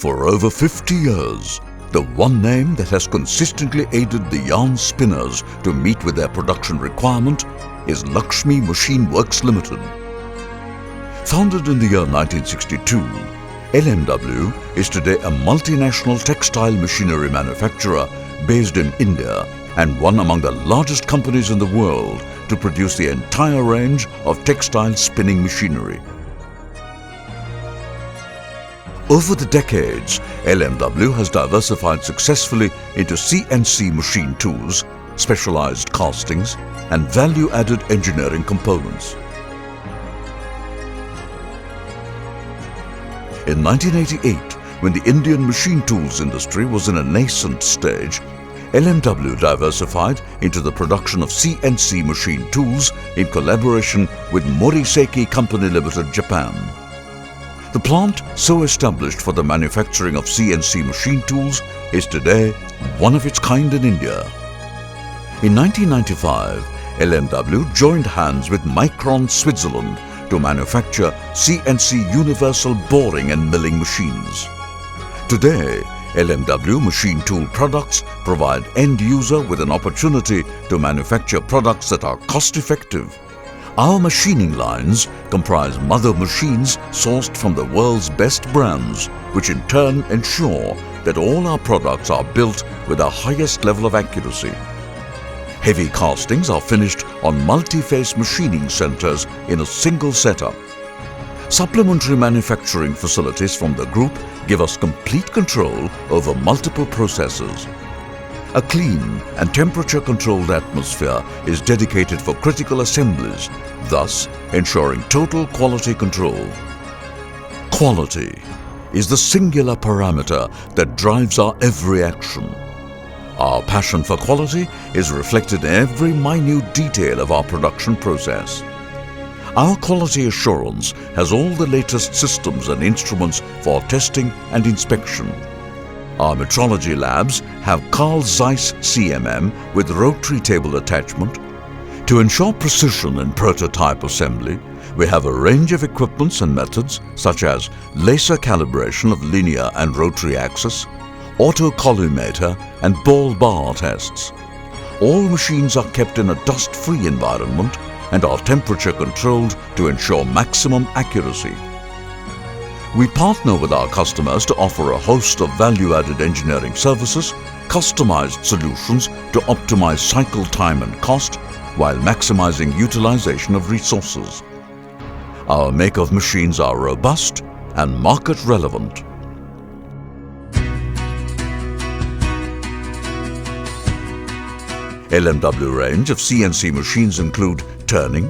For over 50 years, the one name that has consistently aided the yarn spinners to meet with their production requirement is Lakshmi Machine Works Limited. Founded in the year 1962, LMW is today a multinational textile machinery manufacturer based in India and one among the largest companies in the world to produce the entire range of textile spinning machinery. Over the decades, LMW has diversified successfully into CNC machine tools, specialized castings, and value-added engineering components. In 1988, when the Indian machine tools industry was in a nascent stage, LMW diversified into the production of CNC machine tools in collaboration with Moriseki Company Limited, Japan. The plant, so established for the manufacturing of CNC machine tools, is today one of its kind in India. In 1995, LMW joined hands with Micron Switzerland to manufacture CNC universal boring and milling machines. Today, LMW machine tool products provide end user with an opportunity to manufacture products that are cost-effective. Our machining lines comprise mother machines sourced from the world's best brands, which in turn ensure that all our products are built with the highest level of accuracy. Heavy castings are finished on multi-phase machining centers in a single setup. Supplementary manufacturing facilities from the group give us complete control over multiple processes. A clean and temperature-controlled atmosphere is dedicated for critical assemblies, thus ensuring total quality control. Quality is the singular parameter that drives our every action. Our passion for quality is reflected in every minute detail of our production process. Our quality assurance has all the latest systems and instruments for testing and inspection. Our metrology labs have Carl Zeiss CMM with rotary table attachment. To ensure precision in prototype assembly, we have a range of equipments and methods such as laser calibration of linear and rotary axis, auto-collimator and ball bar tests. All machines are kept in a dust-free environment and are temperature controlled to ensure maximum accuracy. We partner with our customers to offer a host of value-added engineering services, customized solutions to optimize cycle time and cost, while maximizing utilization of resources. Our make of machines are robust and market relevant. LMW range of CNC machines include turning,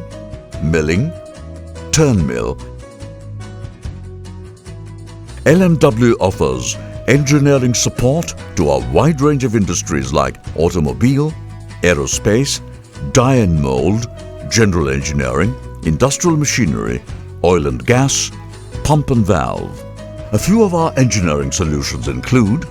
milling, turn mill. LMW offers engineering support to a wide range of industries like automobile, aerospace, die and mold, general engineering, industrial machinery, oil and gas, pump and valve. A few of our engineering solutions include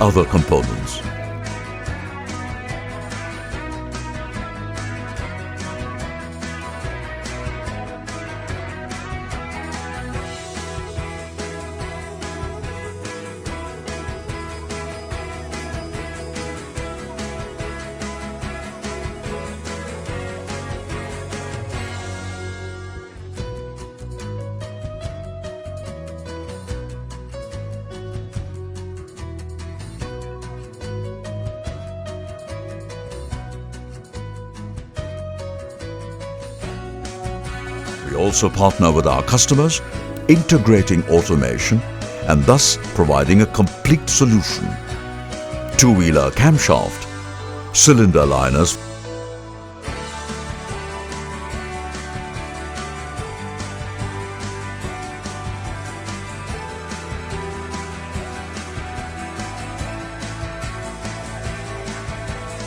other components. We also partner with our customers, integrating automation and thus providing a complete solution. Two-wheeler camshaft, cylinder liners,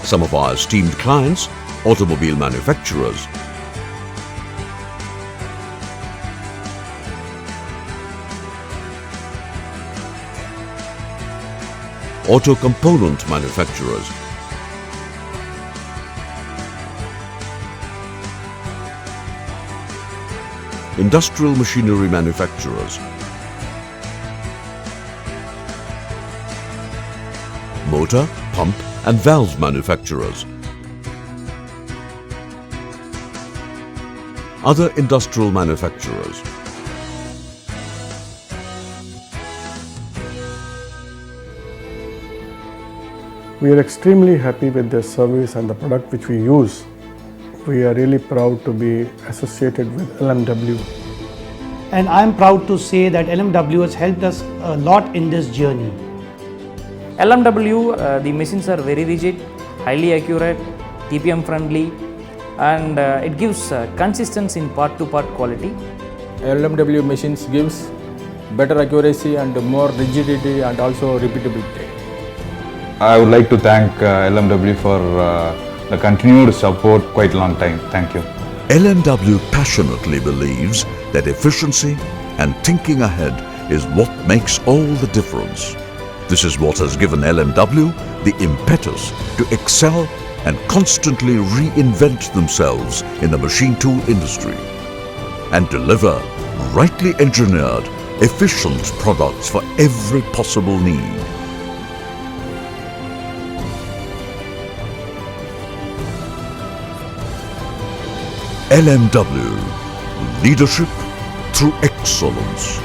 some of our esteemed clients, automobile manufacturers, auto component manufacturers, industrial machinery manufacturers, motor, pump and valve manufacturers, other industrial manufacturers, We are extremely happy with the service and the product which we use. We are really proud to be associated with LMW. And I'm proud to say that LMW has helped us a lot in this journey. LMW, the machines are very rigid, highly accurate, TPM friendly, and it gives consistency in part-to-part quality. LMW machines gives better accuracy and more rigidity and also repeatability. I would like to thank LMW for the continued support quite a long time. Thank you. LMW passionately believes that efficiency and thinking ahead is what makes all the difference. This is what has given LMW the impetus to excel and constantly reinvent themselves in the machine tool industry and deliver rightly engineered, efficient products for every possible need. LMW, leadership through excellence.